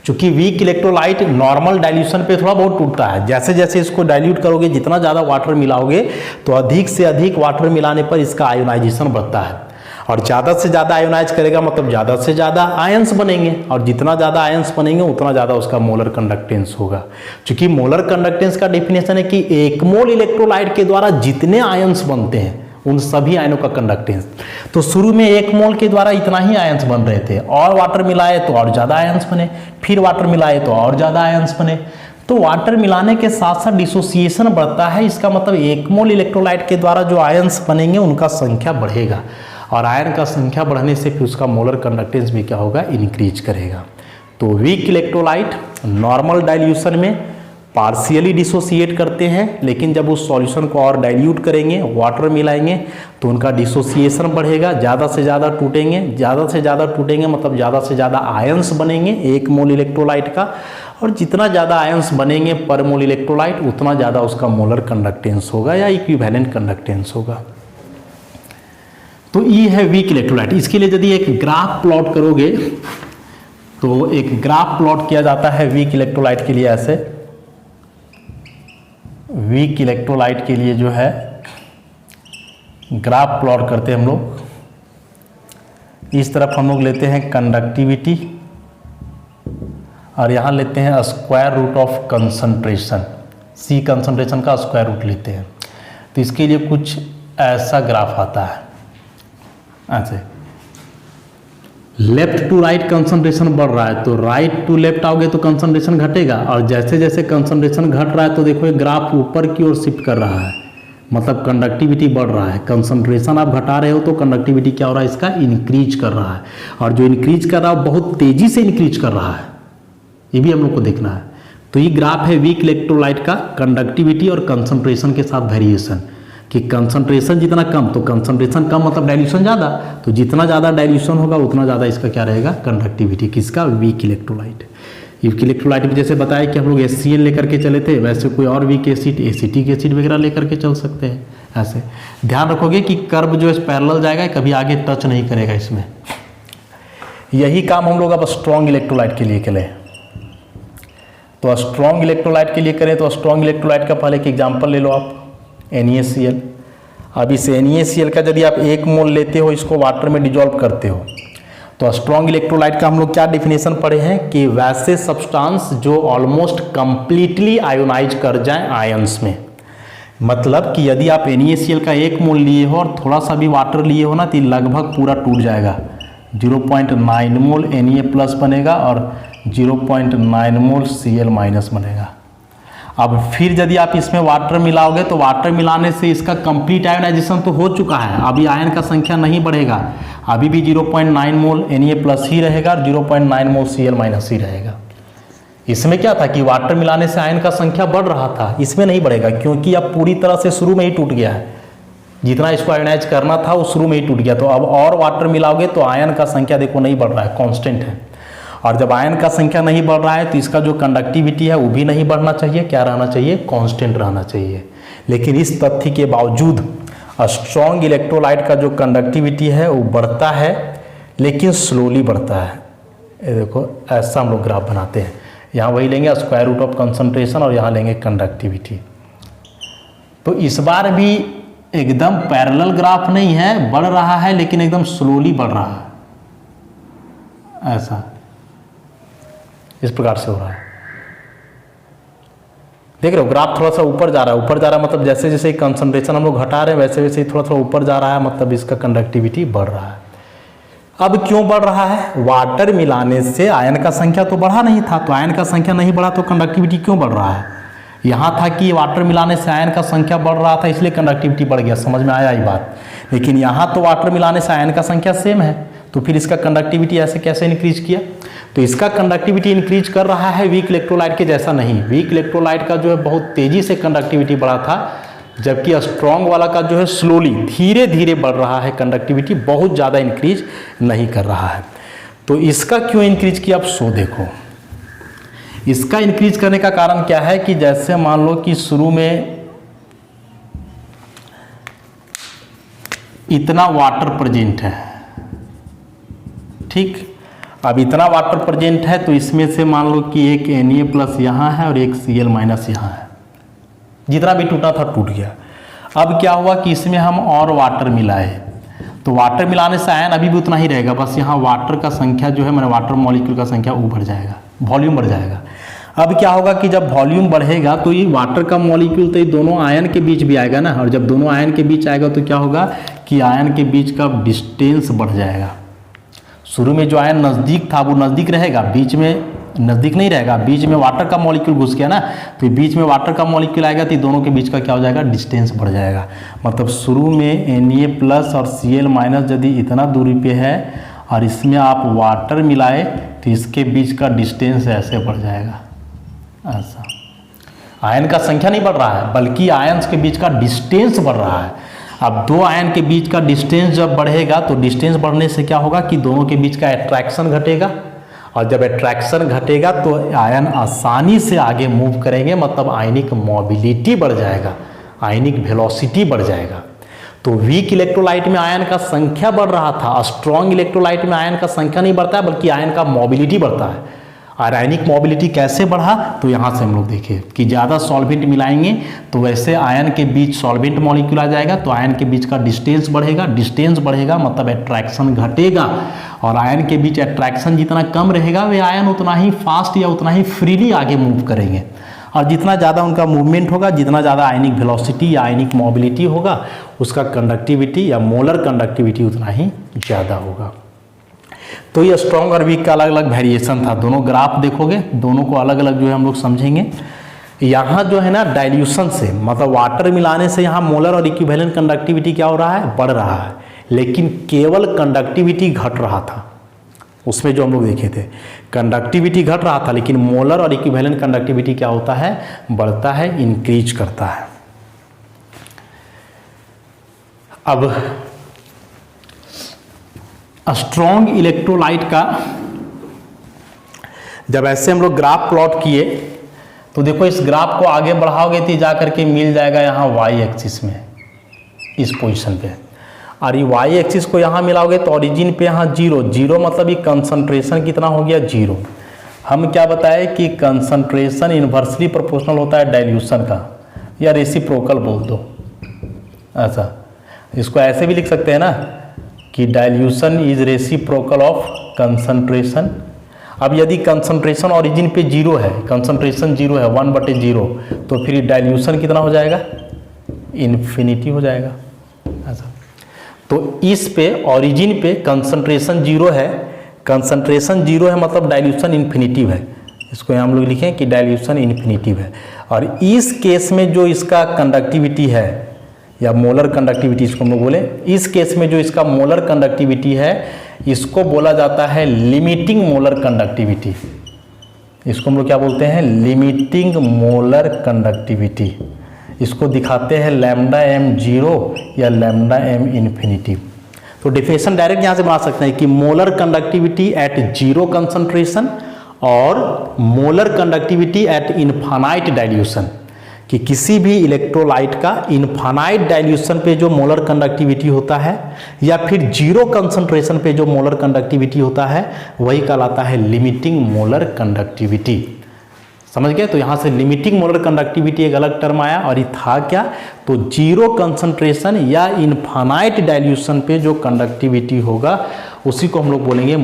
चूंकि वीक इलेक्ट्रोलाइट नॉर्मल डाइल्यूशन पे थोड़ा बहुत टूटता है, जैसे जैसे इसको डाइल्यूट करोगे, जितना ज़्यादा वाटर मिलाओगे तो अधिक से अधिक वाटर मिलाने पर इसका आयोनाइजेशन बढ़ता है, और ज़्यादा से ज़्यादा आयोनाइज करेगा मतलब ज़्यादा से ज़्यादा आयंस बनेंगे, और जितना ज़्यादा आयंस बनेंगे उतना ज़्यादा उसका मोलर कंडक्टेंस होगा। चूंकि मोलर कंडक्टेंस का डेफिनेशन है कि 1 मोल इलेक्ट्रोलाइट के द्वारा जितने आयंस बनते हैं उन सभी आयनों का कंडक्टेंस। तो शुरू में 1 मोल के द्वारा इतना ही आयंस बन रहे थे, और वाटर मिलाए तो और ज़्यादा आयंस बने, फिर वाटर मिलाए तो और ज़्यादा आयंस बने। तो वाटर मिलाने के साथ साथ डिसोसिएशन बढ़ता है, इसका मतलब 1 मोल इलेक्ट्रोलाइट के द्वारा जो आयंस बनेंगे उनका संख्या बढ़ेगा, और आयन का संख्या बढ़ने से फिर उसका मोलर कंडक्टेंस भी क्या होगा, इंक्रीज करेगा। तो वीक इलेक्ट्रोलाइट नॉर्मल डाइल्यूशन में पार्शियली डिसोसिएट करते हैं, लेकिन जब उस सॉल्यूशन को और डाइल्यूट करेंगे, वाटर मिलाएंगे, तो उनका डिसोसिएशन बढ़ेगा, ज़्यादा से ज़्यादा टूटेंगे, ज़्यादा से ज़्यादा टूटेंगे मतलब ज़्यादा से ज़्यादा आयंस बनेंगे 1 मोल इलेक्ट्रोलाइट का, और जितना ज़्यादा आयंस बनेंगे पर मोल इलेक्ट्रोलाइट उतना ज़्यादा उसका मोलर कंडक्टेंस होगा या इक्विवेलेंट कंडक्टेंस होगा। तो ये है वीक इलेक्ट्रोलाइट। इसके लिए यदि एक ग्राफ प्लॉट करोगे तो एक ग्राफ प्लॉट किया जाता है वीक इलेक्ट्रोलाइट के लिए ऐसे। वीक इलेक्ट्रोलाइट के लिए जो है ग्राफ प्लॉट करते हैं हम लोग। इस तरफ हम लोग लेते हैं कंडक्टिविटी, और यहाँ लेते हैं square root of concentration, C concentration का स्क्वायर रूट लेते हैं। तो इसके लिए कुछ ऐसा ग्राफ आता है, ऐसे लेफ्ट टू राइट कंसंट्रेशन बढ़ रहा है, तो राइट टू लेफ्ट आओगे तो कंसंट्रेशन घटेगा, और जैसे जैसे कंसंट्रेशन घट रहा है तो देखो ये ग्राफ ऊपर की ओर शिफ्ट कर रहा है, मतलब कंडक्टिविटी बढ़ रहा है। कंसंट्रेशन आप घटा रहे हो तो कंडक्टिविटी क्या हो रहा है, इसका इंक्रीज कर रहा है, और जो इंक्रीज कर रहा है बहुत तेजी से इंक्रीज कर रहा है, ये भी हम लोग को देखना है। तो ये ग्राफ है वीक इलेक्ट्रोलाइट का कंडक्टिविटी और कंसंट्रेशन के साथ वेरिएशन, कि कंसंट्रेशन जितना कम, तो कंसंट्रेशन कम मतलब डाइल्यूशन ज़्यादा, तो जितना ज़्यादा डाइल्यूशन होगा उतना ज़्यादा इसका क्या रहेगा, कंडक्टिविटी किसका, वीक इलेक्ट्रोलाइट। वीक इलेक्ट्रोलाइट में जैसे बताया कि हम लोग HCl लेकर के चले थे, वैसे कोई और वीक एसिड, एसिटिक एसिड वगैरह लेकर के चल सकते हैं। ऐसे ध्यान रखोगे कि कर्व जो है पैरेलल जाएगा, कभी आगे टच नहीं करेगा इसमें। यही काम हम लोग अब स्ट्रॉन्ग इलेक्ट्रोलाइट के लिए करें। तो स्ट्रॉन्ग इलेक्ट्रोलाइट के लिए करें तो स्ट्रॉन्ग इलेक्ट्रोलाइट का पहले एक एग्जाम्पल ले लो आप, NaCl। अब इस NaCl का यदि आप 1 मोल लेते हो, इसको वाटर में डिजोल्व करते हो, तो स्ट्रॉन्ग इलेक्ट्रोलाइट का हम लोग क्या डेफिनेशन पढ़े हैं कि वैसे सब्सटेंस जो ऑलमोस्ट कंप्लीटली आयोनाइज कर जाएं आयंस में। मतलब कि यदि आप NaCl का 1 मोल लिए हो और थोड़ा सा भी वाटर लिए हो ना, तो लगभग पूरा टूट जाएगा। 0.9 मोल Na+ बनेगा और 0.9 मोल Cl- बनेगा। अब फिर यदि आप इसमें वाटर मिलाओगे तो वाटर मिलाने से इसका कंप्लीट आयोनाइजेशन तो हो चुका है, अभी आयन का संख्या नहीं बढ़ेगा, अभी भी 0.9 मोल Na+ ही रहेगा और 0.9 मोल Cl- ही रहेगा। इसमें क्या था कि वाटर मिलाने से आयन का संख्या बढ़ रहा था, इसमें नहीं बढ़ेगा क्योंकि अब पूरी तरह से शुरू में ही टूट गया है। जितना इसको आयोनाइज करना था वो शुरू में ही टूट गया। तो अब और वाटर मिलाओगे तो आयन का संख्या देखो नहीं बढ़ रहा है, कांस्टेंट है। और जब आयन का संख्या नहीं बढ़ रहा है तो इसका जो कंडक्टिविटी है वो भी नहीं बढ़ना चाहिए, क्या रहना चाहिए, कांस्टेंट रहना चाहिए। लेकिन इस तथ्य के बावजूद स्ट्रॉन्ग इलेक्ट्रोलाइट का जो कंडक्टिविटी है वो बढ़ता है, लेकिन स्लोली बढ़ता है। ये देखो ऐसा हम लोग ग्राफ बनाते हैं, यहाँ वही लेंगे स्क्वायर रूट ऑफ कंसंट्रेशन और यहाँ लेंगे कंडक्टिविटी। तो इस बार भी एकदम पैरेलल ग्राफ नहीं है, बढ़ रहा है लेकिन एकदम स्लोली बढ़ रहा है, ऐसा इस प्रकार से हो रहा है। देख रहे हो ग्राफ थोड़ा सा ऊपर जा रहा है, ऊपर जा रहा है मतलब जैसे जैसे कंसंट्रेशन हम लोग घटा रहे हैं वैसे वैसे थोड़ा थोड़ा ऊपर जा रहा है, मतलब इसका कंडक्टिविटी बढ़ रहा है। अब क्यों बढ़ रहा है? वाटर मिलाने से आयन का संख्या तो बढ़ा नहीं था, तो आयन का संख्या नहीं बढ़ा तो कंडक्टिविटी क्यों बढ़ रहा है? यहाँ था कि वाटर मिलाने से आयन का संख्या बढ़ रहा था इसलिए कंडक्टिविटी बढ़ गया, समझ में आया ये बात। लेकिन यहाँ तो वाटर मिलाने से आयन का संख्या सेम है, तो फिर इसका कंडक्टिविटी ऐसे कैसे इंक्रीज किया? तो इसका कंडक्टिविटी इंक्रीज कर रहा है वीक इलेक्ट्रोलाइट के जैसा नहीं। वीक इलेक्ट्रोलाइट का जो है बहुत तेजी से कंडक्टिविटी बढ़ा था, जबकि स्ट्रॉन्ग वाला का जो है स्लोली धीरे धीरे बढ़ रहा है, कंडक्टिविटी बहुत ज़्यादा इंक्रीज नहीं कर रहा है। तो इसका क्यों इंक्रीज किया? अब सो देखो, इसका इंक्रीज करने का कारण क्या है कि जैसे मान लो कि शुरू में इतना वाटर प्रेजेंट है, ठीक, अब इतना वाटर प्रेजेंट है तो इसमें से मान लो कि एक Na+ यहाँ है और एक Cl- यहाँ है, जितना भी टूटा था टूट गया। अब क्या हुआ कि इसमें हम और वाटर मिलाए, तो वाटर मिलाने से आयन अभी भी उतना ही रहेगा, बस यहाँ वाटर का संख्या जो है मैंने वाटर मॉलिक्यूल का संख्या वो बढ़ जाएगा, वॉल्यूम बढ़ जाएगा। अब क्या होगा कि जब वॉल्यूम बढ़ेगा तो ये वाटर का मॉलिक्यूल तो ये दोनों आयन के बीच भी आएगा ना, और जब दोनों आयन के बीच आएगा तो क्या होगा कि आयन के बीच का डिस्टेंस बढ़ जाएगा। शुरू में जो आयन नज़दीक था वो नज़दीक रहेगा, बीच में नज़दीक नहीं रहेगा, बीच में वाटर का मॉलिक्यूल घुस गया ना, तो बीच में वाटर का मॉलिक्यूल आएगा तो दोनों के बीच का क्या हो जाएगा, डिस्टेंस बढ़ जाएगा। मतलब शुरू में Na+ और Cl- यदि इतना दूरी पे है और इसमें आप वाटर मिलाए तो इसके बीच का डिस्टेंस ऐसे बढ़ जाएगा, ऐसा। आयन का संख्या नहीं बढ़ रहा है बल्कि आयन्स के बीच का डिस्टेंस बढ़ रहा है। अब दो आयन के बीच का डिस्टेंस जब बढ़ेगा तो डिस्टेंस बढ़ने से क्या होगा कि दोनों के बीच का अट्रैक्शन घटेगा, और जब अट्रैक्शन घटेगा तो आयन आसानी से आगे मूव करेंगे, मतलब आयनिक मोबिलिटी बढ़ जाएगा, आयनिक वेलोसिटी बढ़ जाएगा। तो वीक इलेक्ट्रोलाइट में आयन का संख्या बढ़ रहा था, स्ट्रॉन्ग इलेक्ट्रोलाइट में आयन का संख्या नहीं बढ़ता है बल्कि आयन का मोबिलिटी बढ़ता है। और आयनिक मोबिलिटी कैसे बढ़ा? तो यहाँ से हम लोग देखें कि ज़्यादा सॉल्वेंट मिलाएंगे तो वैसे आयन के बीच सॉल्वेंट मॉलिक्यूल आ जाएगा, तो आयन के बीच का डिस्टेंस बढ़ेगा, डिस्टेंस बढ़ेगा मतलब अट्रैक्शन घटेगा, और आयन के बीच अट्रैक्शन जितना कम रहेगा वे आयन उतना ही फास्ट या उतना ही फ्रीली आगे मूव करेंगे, और जितना ज़्यादा उनका मूवमेंट होगा, जितना ज़्यादा आयनिक वेलोसिटी या आयनिक मोबिलिटी होगा, उसका कंडक्टिविटी या मोलर कंडक्टिविटी उतना ही ज़्यादा होगा। तो ये स्ट्रॉन्ग और वीक का अलग अलग वेरिएशन था। दोनों ग्राफ देखोगे, दोनों को अलग अलग जो है हम लोग समझेंगे। यहाँ जो है ना डाइल्यूशन से, मतलब वाटर मिलाने से यहाँ मोलर और इक्विवेलेंट कंडक्टिविटी क्या हो रहा है, बढ़ रहा है, लेकिन केवल कंडक्टिविटी घट रहा था। उसमें जो हम लोग देखे थे कंडक्टिविटी घट रहा था, लेकिन मोलर और इक्विवेलेंट कंडक्टिविटी क्या होता है, बढ़ता है, इंक्रीज करता है। अब स्ट्रॉन्ग इलेक्ट्रोलाइट का जब ऐसे हम लोग ग्राफ प्लॉट किए तो देखो इस ग्राफ को आगे बढ़ाओगे तो जा करके मिल जाएगा यहाँ वाई एक्सिस में, इस पोजीशन पे, और ये वाई एक्सिस को यहाँ मिलाओगे तो ओरिजिन पे यहाँ जीरो, जीरो मतलब ये कंसंट्रेशन कितना हो गया, जीरो। हम क्या बताए कि कंसंट्रेशन इन्वर्सली प्रोपोर्शनल होता है डाइल्यूशन का, या रेसिप्रोकल बोल दो, ऐसा। इसको ऐसे भी लिख सकते हैं ना कि dilution is reciprocal of concentration. अब यदि कंसंट्रेशन ओरिजिन पे जीरो है, कंसंट्रेशन जीरो है 1/0, तो फिर डाइल्यूशन कितना हो जाएगा, इन्फिनिटी हो जाएगा, ऐसा। तो इस पे ओरिजिन पे कंसंट्रेशन जीरो है, कंसंट्रेशन जीरो है मतलब डाइल्यूशन इन्फिनिटिव है। इसको हम लोग लिखें कि डाइल्यूशन इन्फिनिटिव है। और इस केस में जो इसका कंडक्टिविटी है या मोलर कंडक्टिविटी इसको हम लोग बोले, इस केस में जो इसका मोलर कंडक्टिविटी है इसको बोला जाता है लिमिटिंग मोलर कंडक्टिविटी। इसको हम लोग क्या बोलते हैं, लिमिटिंग मोलर कंडक्टिविटी। इसको दिखाते हैं लैम्डा m 0 या लैम्डा m इन्फिनिटी। तो डेफिनेशन डायरेक्ट यहाँ से बना सकते हैं कि मोलर कंडक्टिविटी एट 0 कंसंट्रेशन और molar conductivity eight infinite dilution, कि किसी भी इलेक्ट्रोलाइट का इनफाइनाइट डाइल्यूशन पे जो मोलर कंडक्टिविटी होता है या फिर 0 कंसंट्रेशन पे जो मोलर कंडक्टिविटी होता है वही कहलाता है लिमिटिंग मोलर कंडक्टिविटी। समझ गए? तो यहाँ से लिमिटिंग मोलर कंडक्टिविटी एक अलग टर्म आया, और ये था क्या, तो 0 कंसंट्रेशन या इनफाइनाइट डाइल्यूशन पे जो कंडक्टिविटी होगा उसी को हम लोग बोलेंगे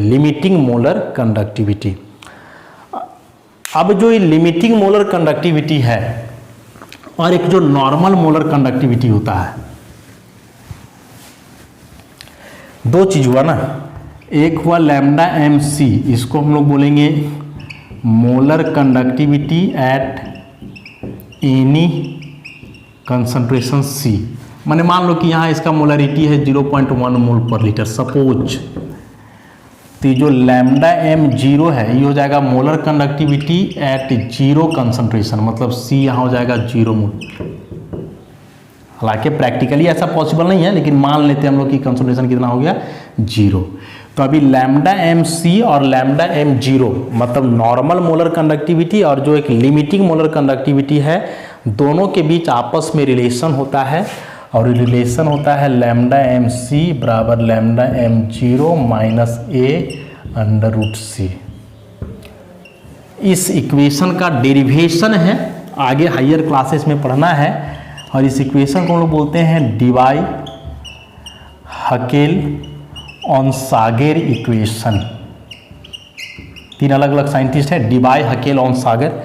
लिमिटिंग मोलर कंडक्टिविटी। अब जो ये लिमिटिंग मोलर कंडक्टिविटी है और एक जो नॉर्मल मोलर कंडक्टिविटी होता है, दो चीज हुआ ना, एक हुआ लैम्डा एम सी, इसको हम लोग बोलेंगे molar conductivity at any concentration C. माने मान लो कि यहाँ इसका मोलरिटी है 0.1 मोल पर लीटर सपोज, तो जो लैम्डा एम 0 है ये हो जाएगा मोलर कंडक्टिविटी एट 0 कंसंट्रेशन, मतलब सी यहाँ हो जाएगा 0 मोल। हालांकि प्रैक्टिकली ऐसा पॉसिबल नहीं है, लेकिन मान लेते हैं हम लोग कि कंसंट्रेशन कितना हो गया 0। तो अभी लैम्डा एम सी और लैम्डा एम 0 मतलब नॉर्मल मोलर कंडक्टिविटी और जो एक लिमिटिंग मोलर कंडक्टिविटी है, दोनों के बीच आपस में रिलेशन होता है, और रिलेशन होता है लैम्डा एम सी बराबर lambda m 0 minus a under root सी। इस इक्वेशन का डेरिवेशन है, आगे हायर क्लासेस में पढ़ना है, और इस इक्वेशन को हम लोग बोलते हैं डिवाई हकेल ऑन-सागर इक्वेशन। तीन अलग अलग साइंटिस्ट हैं, डिवाई हकेल ऑन-सागर,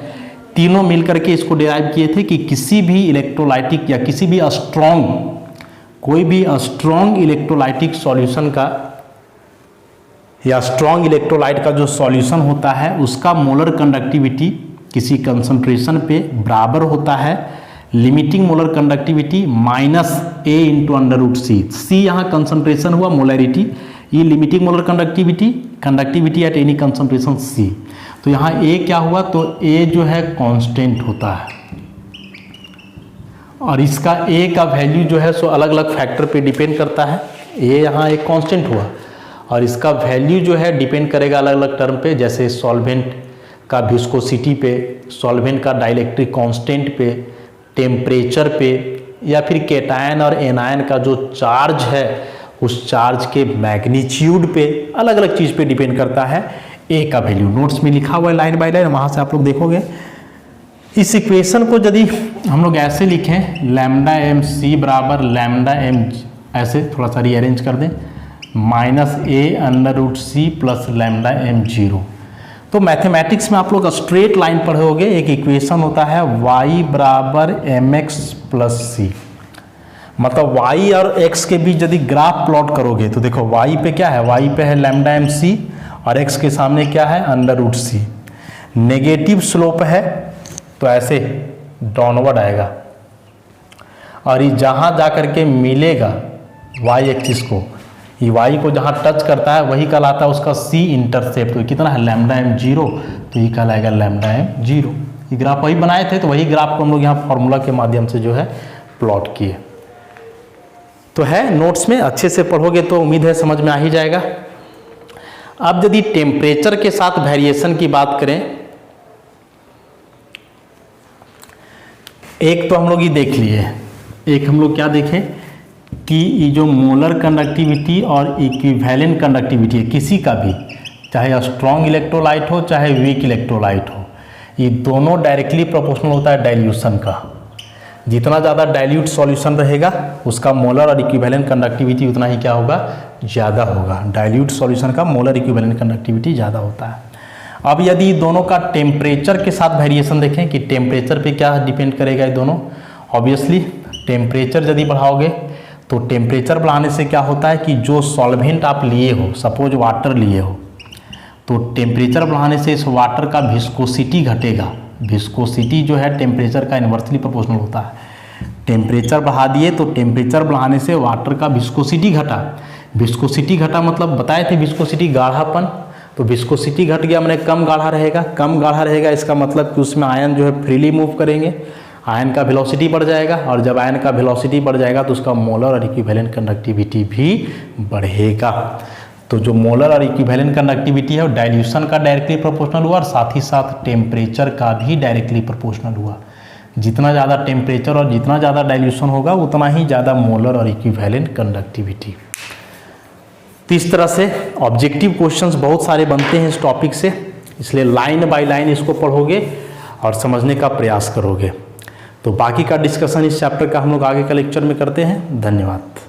तीनों मिलकर के इसको डिराइव किए थे कि किसी भी इलेक्ट्रोलाइटिक या किसी भी कोई भी स्ट्रॉन्ग इलेक्ट्रोलाइटिक सॉल्यूशन का या स्ट्रॉन्ग इलेक्ट्रोलाइट का जो सॉल्यूशन होता है उसका मोलर कंडक्टिविटी किसी कंसंट्रेशन पे बराबर होता है limiting molar conductivity minus A into under root C. C यहाँ कंसंट्रेशन हुआ, मोलरिटी, ये limiting molar conductivity at any concentration C. तो यहाँ ए क्या हुआ, तो ए जो है कांस्टेंट होता है, और इसका ए का वैल्यू जो है सो अलग अलग फैक्टर पे डिपेंड करता है। ए यहाँ एक कांस्टेंट हुआ, और इसका वैल्यू जो है डिपेंड करेगा अलग अलग टर्म पे, जैसे सॉल्वेंट का विस्कोसिटी पे, सॉल्वेंट का डाइलेक्ट्रिक कांस्टेंट पे, टेम्परेचर पे, या फिर केटायन और एनायन का जो चार्ज है उस चार्ज के मैग्नीट्यूड पे, अलग अलग चीज़ पे डिपेंड करता है ए का वैल्यू। नोट्स में लिखा हुआ है लाइन बाय लाइन, वहाँ से आप लोग देखोगे। इस इक्वेशन को यदि हम लोग ऐसे लिखें लैम्डा एम सी बराबर लैम्डा एम, ऐसे थोड़ा सा रीअरेंज कर दें, minus a under root c plus lambda m 0। तो मैथमेटिक्स में आप लोग स्ट्रेट लाइन पढ़ोगे, एक इक्वेशन होता है y बराबर एम एक्स प्लस सी, मतलब y और x के बीच यदि ग्राफ प्लॉट करोगे तो देखो y पे क्या है, y पे है लैम्डा एम सी और x के सामने क्या है अंडर रूट सी। नेगेटिव स्लोप है तो ऐसे डाउनवर्ड आएगा, और ये जहाँ जा करके मिलेगा y एक्सिस को, ये y को जहाँ टच करता है वही कहलाता है उसका c इंटरसेप्ट। तो कितना है लैम्डा एम 0, तो ये कहलाएगा लैम्डा एम 0। ये ग्राफ वही बनाए थे, तो वही ग्राफ को हम लोग यहाँ फॉर्मूला के माध्यम से जो है प्लॉट किए। तो है नोट्स में, अच्छे से पढ़ोगे तो उम्मीद है समझ में आ ही जाएगा। अब यदि टेम्परेचर के साथ वेरिएशन की बात करें, एक तो हम लोग ये देख लिए, एक हम लोग क्या देखें कि ये जो मोलर कंडक्टिविटी और इक्विवेलेंट कंडक्टिविटी है किसी का भी, चाहे स्ट्रॉन्ग इलेक्ट्रोलाइट हो चाहे वीक इलेक्ट्रोलाइट हो, ये दोनों डायरेक्टली प्रोपोर्शनल होता है डाइल्यूशन का। जितना ज़्यादा डाइल्यूट सॉल्यूशन रहेगा उसका मोलर और इक्विवेलेंट कंडक्टिविटी उतना ही क्या होगा, ज़्यादा होगा। डाइल्यूट सॉल्यूशन का मोलर इक्विवेलेंट कंडक्टिविटी ज़्यादा होता है। अब यदि दोनों का टेम्परेचर के साथ वेरिएशन देखें कि टेम्परेचर पे क्या डिपेंड करेगा ये दोनों, ऑब्वियसली टेम्परेचर यदि बढ़ाओगे तो टेम्परेचर बढ़ाने से क्या होता है कि जो सॉल्वेंट आप लिए हो, सपोज वाटर लिए हो, तो टेम्परेचर बढ़ाने से इस वाटर का विस्कोसिटी घटेगा। विस्कोसिटी जो है टेम्परेचर का इन्वर्सली प्रोपोर्शनल होता है। टेम्परेचर बढ़ा दिए तो टेम्परेचर बढ़ाने से वाटर का विस्कोसिटी घटा। विस्कोसिटी घटा मतलब बताए थे विस्कोसिटी गाढ़ापन, तो विस्कोसिटी घट गया मैंने कम गाढ़ा रहेगा। कम गाढ़ा रहेगा इसका मतलब कि उसमें आयन जो है फ्रीली मूव करेंगे। आयन का वेलोसिटी बढ़ जाएगा, और जब आयन का वेलोसिटी बढ़ जाएगा तो उसका मोलर और इक्विवेलेंट कंडक्टिविटी भी बढ़ेगा। तो जो मोलर और इक्विवेलेंट कंडक्टिविटी है वो डाइल्यूशन का डायरेक्टली प्रोपोर्शनल हुआ और साथ ही साथ टेम्परेचर का भी डायरेक्टली प्रोपोर्शनल हुआ। जितना ज़्यादा टेम्परेचर और जितना ज़्यादा डाइल्यूशन होगा उतना ही ज़्यादा मोलर और इक्विवेलेंट कंडक्टिविटी। तो इस तरह से ऑब्जेक्टिव क्वेश्चंस बहुत सारे बनते हैं इस टॉपिक से, इसलिए लाइन बाय लाइन इसको पढ़ोगे और समझने का प्रयास करोगे। तो बाकी का डिस्कशन इस चैप्टर का हम लोग आगे का लेक्चर में करते हैं। धन्यवाद।